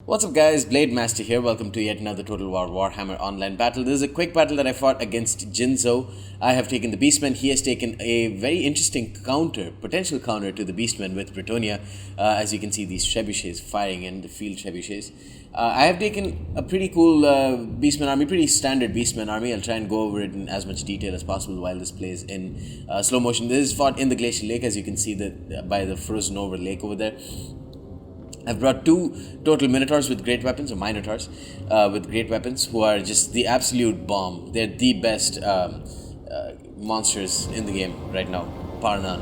What's up guys, Blade Master here, welcome to yet another Total War Warhammer online battle. This is a quick battle that I fought against Jinzo. I have taken the Beastmen, he has taken a very interesting potential counter to the Beastmen with Brettonia. As you can see, these trebuchets firing in, the field trebuchets. I have taken a pretty cool Beastmen army, pretty standard Beastmen army. I'll try and go over it in as much detail as possible while this plays in slow motion. This is fought in the Glacial Lake, as you can see by the frozen over lake over there. I've brought two total Minotaurs with great weapons, or Minotaurs with great weapons, who are just the absolute bomb. They're the best monsters in the game right now, bar none.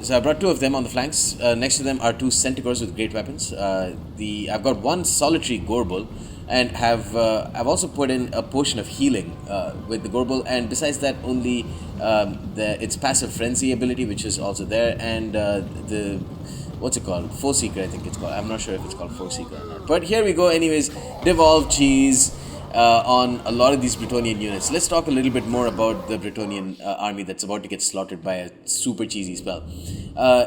So I brought two of them on the flanks. Next to them are two Centaurs with great weapons. I've got one solitary Gorbel, and I've also put in a potion of healing with the Gorbel, and besides that, only its passive frenzy ability, which is also there, and what's it called? Foe Seeker, I think it's called. I'm not sure if it's called Foe Seeker or not. But here we go anyways. Devolved cheese on a lot of these Brettonian units. Let's talk a little bit more about the Brettonian army that's about to get slaughtered by a super cheesy spell.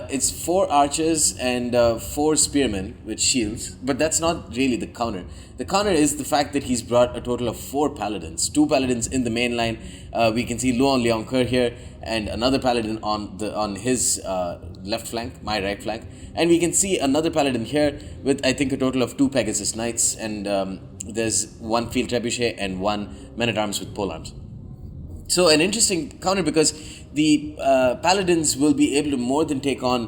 It's 4 archers and 4 spearmen with shields, but that's not really the counter. The counter is the fact that he's brought a total of 4 paladins. 2 paladins in the main line. We can see Luon Leoncoeur here, and another paladin on his left flank, my right flank. And we can see another paladin here with, I think, a total of 2 Pegasus Knights, and there's 1 field trebuchet and 1 men-at-arms with polearms. So an interesting counter, because the paladins will be able to more than take on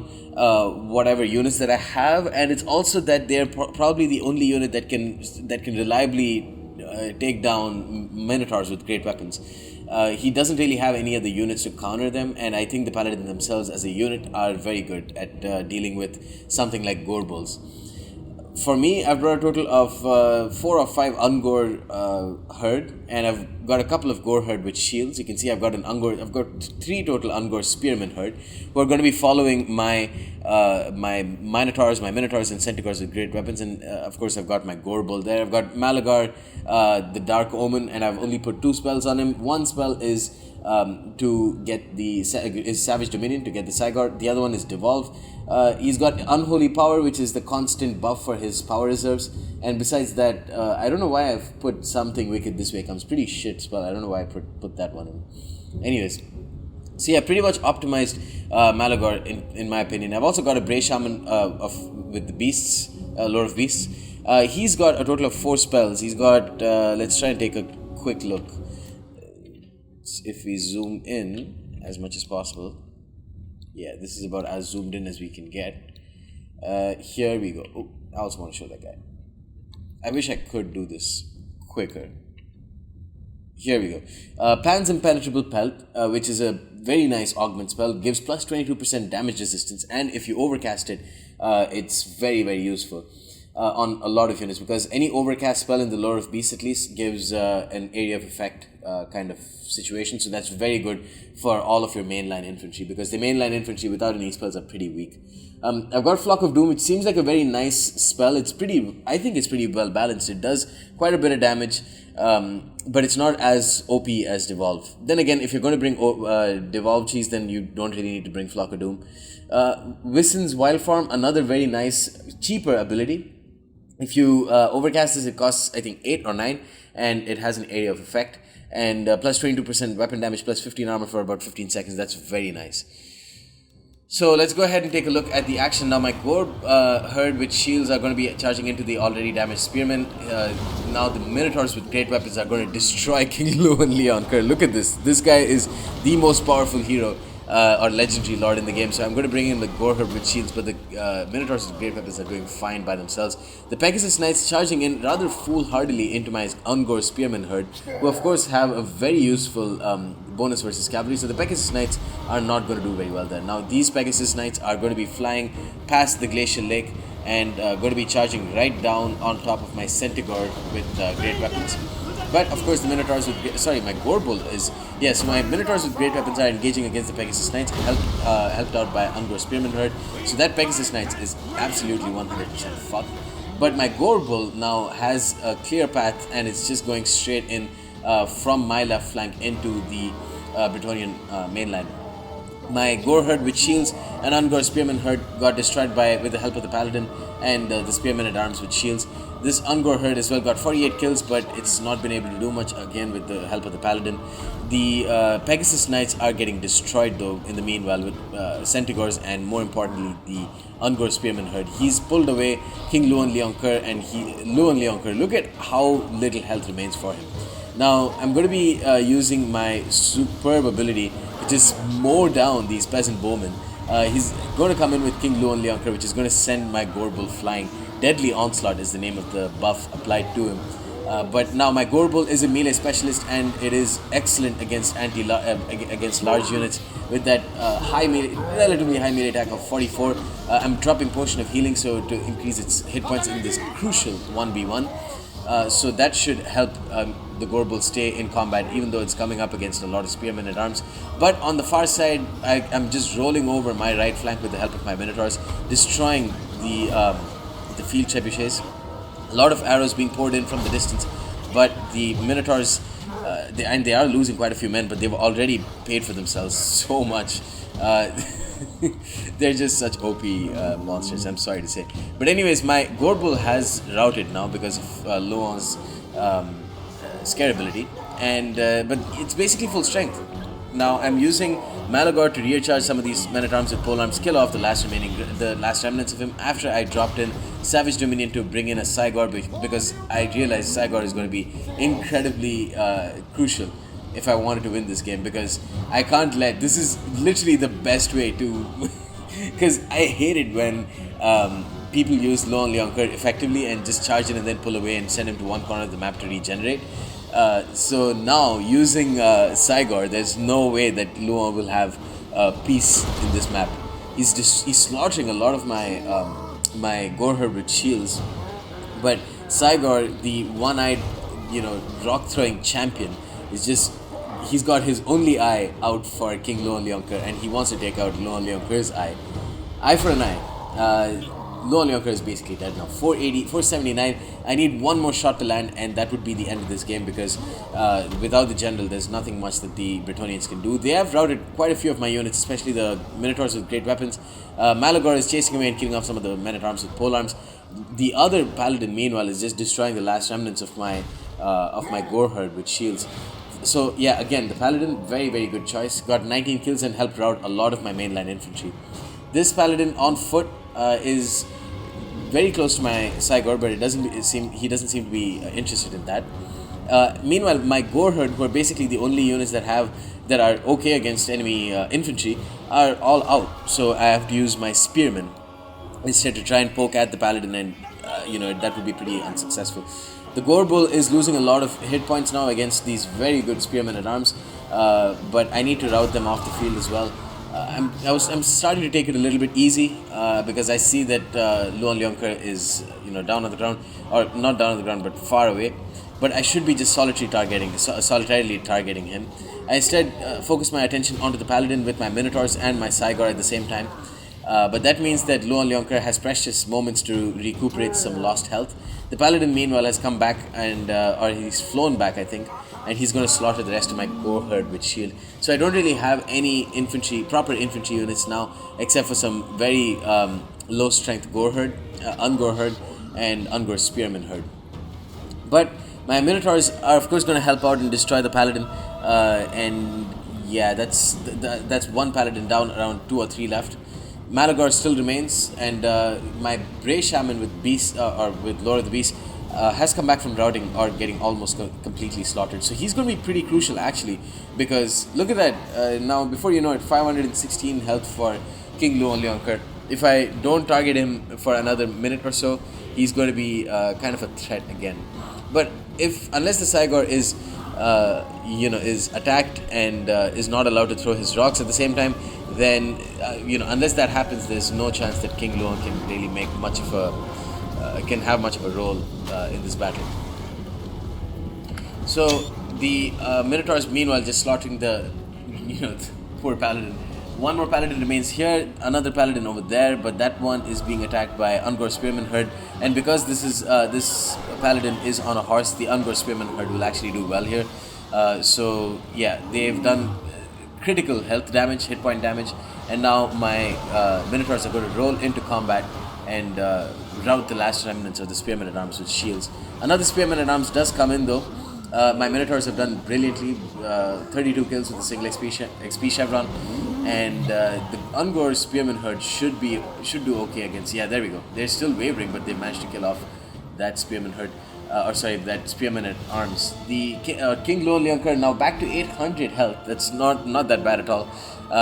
whatever units that I have, and it's also that they're probably the only unit that can reliably take down Minotaurs with great weapons. He doesn't really have any other units to counter them, and I think the Paladins themselves as a unit are very good at dealing with something like Gorbels. For me, I've brought a total of 4 or 5 Ungor herd, and I've got a couple of Gore herd with shields. You can see I've got 3 total Ungor spearmen herd who are going to be following my Minotaurs, my Minotaurs and Centaurs with great weapons, and of course I've got my Gorbel there. I've got Malagar, the Dark Omen, and I've only put 2 spells on him. One spell is to get is Savage Dominion, to get the Sigurd. The other one is Devolved. He's got Unholy Power, which is the constant buff for his power reserves. And besides that, I don't know why I've put Something Wicked This Way Comes. Pretty shit spell. I don't know why I put that one in. Anyways, so yeah, pretty much optimized Malagar in my opinion. I've also got a Bray Shaman with the Beasts, Lord of Beasts. He's got a total of 4 spells. He's got, let's try and take a quick look. If we zoom in as much as possible. Yeah, this is about as zoomed in as we can get. Here we go. Oh, I also want to show that guy. I wish I could do this quicker. Here we go. Pan's Impenetrable Pelt, which is a very nice augment spell, gives plus 22% damage resistance, and if you overcast it, it's very, very useful on a lot of units, because any overcast spell in the Lore of Beasts at least gives an area of effect kind of situation. So that's very good for all of your mainline infantry, because the mainline infantry without any spells are pretty weak. I've got Flock of Doom, which seems like a very nice spell. I think it's pretty well balanced. It does quite a bit of damage, but it's not as OP as Devolve. Then again, if you're going to bring Devolve cheese, then you don't really need to bring Flock of Doom. Wissen's Wild Form, another very nice, cheaper ability. If you overcast this, it costs, I think, 8 or 9, and it has an area of effect. And plus 22% weapon damage, plus 15 armor for about 15 seconds. That's very nice. So let's go ahead and take a look at the action. Now my Gore herd with shields are going to be charging into the already damaged spearmen. Now the Minotaurs with great weapons are going to destroy King Luon Leoncoeur. Look at this. This guy is the most powerful hero or legendary lord in the game. So I'm going to bring in the Gore herd with shields, but the Minotaurs with great weapons are doing fine by themselves. The Pegasus Knights charging in rather foolhardily into my Ungor spearmen herd, who of course have a very useful bonus versus cavalry. So the Pegasus Knights are not going to do very well there. Now these Pegasus Knights are going to be flying past the Glacial Lake and going to be charging right down on top of my Centaur with great weapons. But of course the Minotaurs with my Gorbel is, yes, my Minotaurs with great weapons are engaging against the Pegasus Knights, helped out by Ungor Spearman herd. So that Pegasus Knights is absolutely 100% fucked. But my Gorbel now has a clear path, and it's just going straight in from my left flank into the Brettonian mainline. My Gore herd with shields An Ungor Spearman herd got destroyed with the help of the Paladin and the Spearmen at Arms with shields. This Ungor herd as well got 48 kills, but it's not been able to do much again with the help of the Paladin. The Pegasus Knights are getting destroyed though in the meanwhile with Centigors and more importantly the Ungor Spearman herd. He's pulled away King Luan Leoncoeur, and Luan Leoncoeur, look at how little health remains for him. Now I'm going to be using my superb ability to just mow down these peasant bowmen. He's going to come in with King Luan Leoncoeur, which is going to send my Gorebull flying. Deadly Onslaught is the name of the buff applied to him. But now my Gorebull is a melee specialist, and it is excellent against against large units with that relatively high melee attack of 44. I'm dropping Potion of Healing so to increase its hit points in this crucial 1v1. So that should help the Gorebull stay in combat, even though it's coming up against a lot of Spearmen at Arms. But on the far side, I'm just rolling over my right flank with the help of my Minotaurs, destroying the field trebuchets. A lot of arrows being poured in from the distance, but the Minotaurs, they are losing quite a few men, but they've already paid for themselves so much. They're just such OP monsters, I'm sorry to say. But anyways, my Gorebull has routed now because of Luan's scare ability, and but it's basically full strength. Now I'm using Malagor to rear charge some of these men-at-arms with polearms, kill off the last remnants of him after I dropped in Savage Dominion to bring in a Cygor, because I realized Cygor is going to be incredibly crucial if I wanted to win this game, because I can't let, this is literally the best way to, because I hate it when people use Luan Leoncoeur effectively and just charge in and then pull away and send him to one corner of the map to regenerate. So now using Cygor, there's no way that Luan will have peace in this map. He's slaughtering a lot of my my Goreherd with shields, but Cygor, the one-eyed, rock throwing champion, is just, he's got his only eye out for King Luan Leoncoeur, and he wants to take out Luan Leoncoeur's eye. Eye for an eye. Luan Leoncoeur is basically dead now. 480, 479. I need one more shot to land, and that would be the end of this game, because without the general, there's nothing much that the Brettonians can do. They have routed quite a few of my units, especially the Minotaurs with great weapons. Malagor is chasing away and killing off some of the men-at-arms with polearms. The other Paladin, meanwhile, is just destroying the last remnants of my Goreherd with shields. So yeah, again, the Paladin, very, very good choice. Got 19 kills and helped rout a lot of my mainline infantry. This Paladin on foot is very close to my Cygor, but he doesn't seem to be interested in that. Meanwhile, my Goreherd, who are basically the only units that are okay against enemy infantry, are all out. So I have to use my Spearmen instead to try and poke at the Paladin, and that would be pretty unsuccessful. The Gorebull is losing a lot of hit points now against these very good Spearmen at Arms, but I need to rout them off the field as well. I'm starting to take it a little bit easy because I see that Luan Leoncoeur is down on the ground, or not down on the ground but far away. But I should be just solitarily targeting him. I instead focus my attention onto the Paladin with my Minotaurs and my Cygor at the same time. But that means that Luan Leoncoeur has precious moments to recuperate some lost health. The Paladin, meanwhile, has come back or he's flown back, I think, and he's going to slaughter the rest of my Goreherd with shield. So I don't really have any proper infantry units now, except for some very low strength Goreherd, Ungoreherd, and Ungor Spearman herd. But my Minotaurs are of course going to help out and destroy the Paladin, and yeah, that's one Paladin down, around 2 or 3 left. Malagor still remains, and my Bray Shaman with with Lord of the Beast has come back from routing or getting almost completely slaughtered. So he's going to be pretty crucial actually, because look at that, now before you know it, 516 health for King Luan Leoncoeur. If I don't target him for another minute or so, he's going to be kind of a threat again. But unless the Cygor is attacked and is not allowed to throw his rocks at the same time, then unless that happens, there's no chance that King Luan can really make much of a role in this battle. So the Minotaurs, meanwhile, just slaughtering the poor Paladin. One more Paladin remains here, another Paladin over there, but that one is being attacked by Ungor Spearman herd. And because this Paladin is on a horse, the Ungor Spearman herd will actually do well here. So yeah, they've done critical health damage, hit point damage, and now my Minotaurs are going to roll into combat and rout the last remnants of the Spearmen at Arms with shields. Another Spearmen at Arms does come in though. My Minotaurs have done brilliantly, 32 kills with a single XP chevron, and the Ungor Spearman herd should do okay against. Yeah, there we go. They're still wavering, but they managed to kill off that Spearman herd. That Spearman at Arms. The King Lone Leonker now back to 800 health. That's not that bad at all.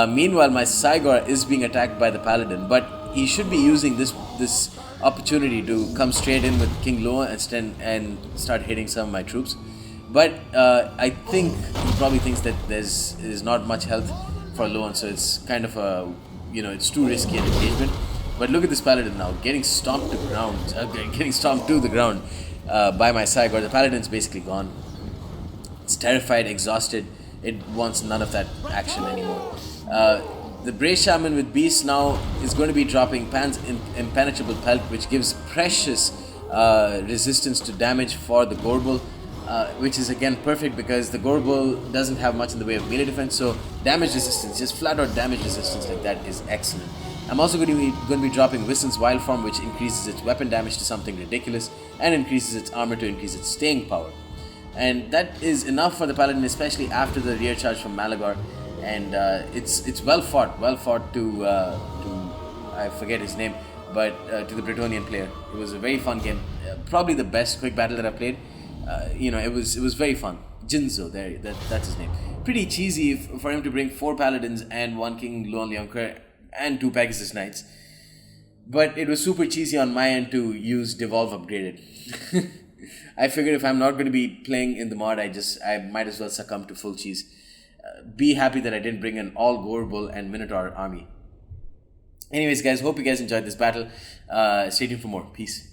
Meanwhile, my Cygor is being attacked by the Paladin, but he should be using this opportunity to come straight in with King Loa and start hitting some of my troops. But I think he probably thinks that there's not much health for Loan, so it's kind of it's too risky an engagement. But look at this Paladin now, getting stomped to the ground by my Cygor. The Paladin's basically gone. It's terrified, exhausted. It wants none of that action anymore. The Bray Shaman with Beast now is going to be dropping Pan's Impenetrable Pelt, which gives precious resistance to damage for the Gorbel. Which is again perfect because the Gorbel doesn't have much in the way of melee defense, so damage resistance, just flat out damage resistance like that is excellent. I'm also going to be dropping Wissen's Wild Form, which increases its weapon damage to something ridiculous and increases its armor to increase its staying power. And that is enough for the Paladin, especially after the rear charge from Malagor. And it's well fought to I forget his name, but to the Brettonian player. It was a very fun game, probably the best quick battle that I've played. It was very fun. Jinzo, that's his name. Pretty cheesy for him to bring 4 Paladins and 1 King Lone Leonker and 2 Pegasus Knights. But it was super cheesy on my end to use Devolve upgraded. I figured if I'm not going to be playing in the mod, I might as well succumb to full cheese. Be happy that I didn't bring an all Gorbel and Minotaur army. Anyways guys, hope you guys enjoyed this battle. Stay tuned for more. Peace.